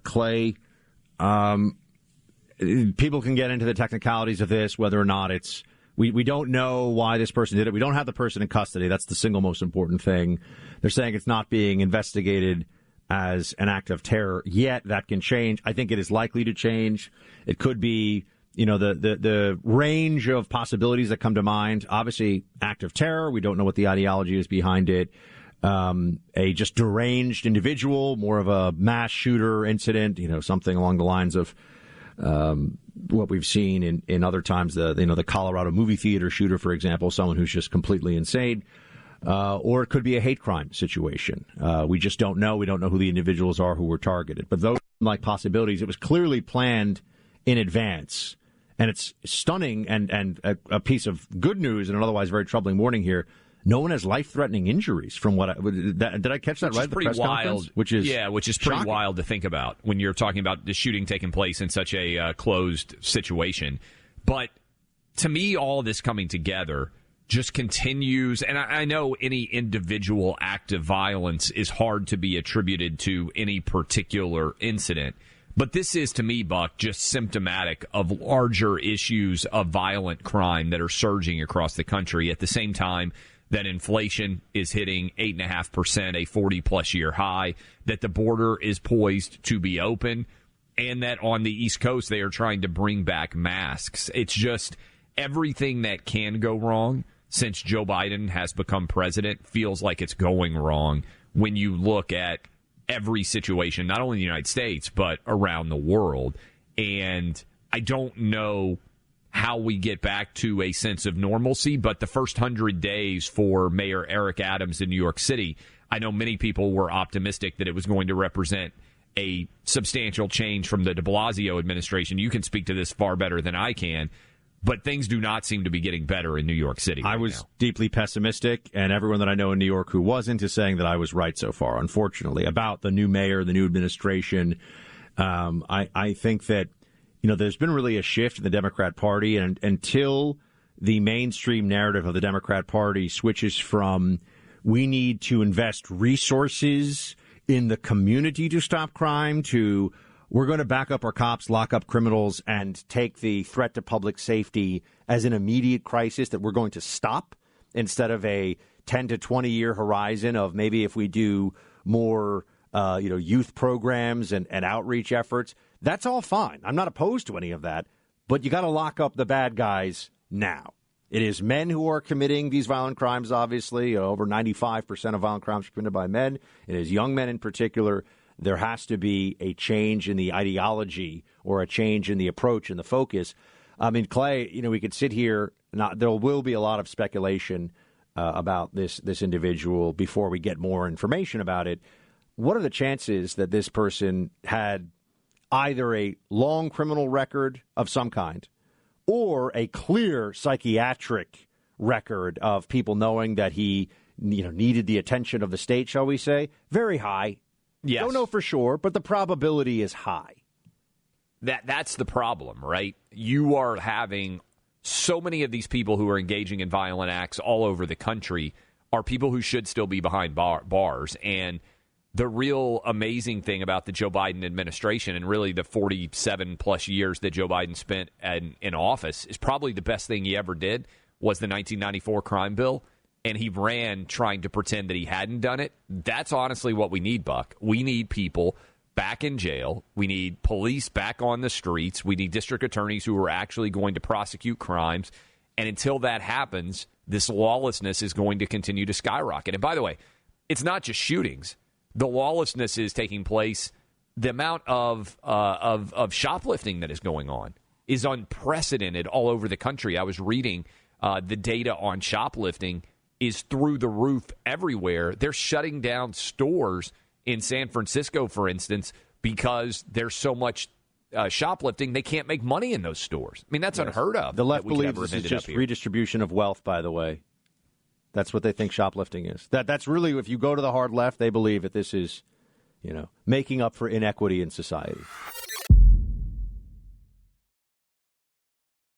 Clay, people can get into the technicalities of this, whether or not it's we don't know why this person did it. We don't have the person in custody. That's the single most important thing. They're saying it's not being investigated as an act of terror yet. That can change. I think it is likely to change. It could be, the range of possibilities that come to mind. Obviously, act of terror. We don't know what the ideology is behind it. A just deranged individual, more of a mass shooter incident, something along the lines of what we've seen in other times, the Colorado movie theater shooter, for example, someone who's just completely insane. Or it could be a hate crime situation. We just don't know. We don't know who the individuals are who were targeted. But those like possibilities, it was clearly planned in advance. And it's stunning and a piece of good news in an otherwise very troubling morning here. No one has life-threatening injuries from what did I catch that right? Which is pretty wild. Which is pretty wild to think about when you're talking about the shooting taking place in such a closed situation. But to me, all of this coming together just continues, and I know any individual act of violence is hard to be attributed to any particular incident. But this is, to me, Buck, just symptomatic of larger issues of violent crime that are surging across the country at the same time that inflation is hitting 8.5%, a 40-plus year high, that the border is poised to be open, and that on the East Coast they are trying to bring back masks. It's just everything that can go wrong since Joe Biden has become president feels like it's going wrong when you look at every situation, not only in the United States, but around the world. And I don't know how we get back to a sense of normalcy, but the first 100 days for Mayor Eric Adams in New York City, I know many people were optimistic that it was going to represent a substantial change from the de Blasio administration. You can speak to this far better than I can, but things do not seem to be getting better in New York City right I was now. Deeply pessimistic, and everyone that I know in New York who wasn't is saying that I was right so far, unfortunately, about the new mayor, the new administration. I think that there's been really a shift in the Democrat Party, and until the mainstream narrative of the Democrat Party switches from we need to invest resources in the community to stop crime to we're going to back up our cops, lock up criminals, and take the threat to public safety as an immediate crisis that we're going to stop instead of a 10 to 20 year horizon of maybe if we do more youth programs and outreach efforts. That's all fine. I'm not opposed to any of that, but you got to lock up the bad guys now. It is men who are committing these violent crimes, obviously. Over 95% of violent crimes are committed by men. It is young men in particular. There has to be a change in the ideology or a change in the approach and the focus. I mean, Clay, we could sit here. There will be a lot of speculation about this individual before we get more information about it. What are the chances that this person had either a long criminal record of some kind or a clear psychiatric record of people knowing that he needed the attention of the state, shall we say? Very high. Yes. Don't know for sure, but the probability is high. That's the problem, right? You are having so many of these people who are engaging in violent acts all over the country are people who should still be behind bars. And the real amazing thing about the Joe Biden administration and really the 47-plus years that Joe Biden spent in office is probably the best thing he ever did was the 1994 crime bill. And he ran trying to pretend that he hadn't done it. That's honestly what we need, Buck. We need people back in jail. We need police back on the streets. We need district attorneys who are actually going to prosecute crimes. And until that happens, this lawlessness is going to continue to skyrocket. And by the way, it's not just shootings. The lawlessness is taking place. The amount of shoplifting that is going on is unprecedented all over the country. I was reading the data on shoplifting is through the roof everywhere. They're shutting down stores in San Francisco, for instance, because there's so much shoplifting, they can't make money in those stores. I mean, that's unheard of. The left believes this is just redistribution of wealth, by the way. That's what they think shoplifting is. That's really, if you go to the hard left, they believe that this is, making up for inequity in society.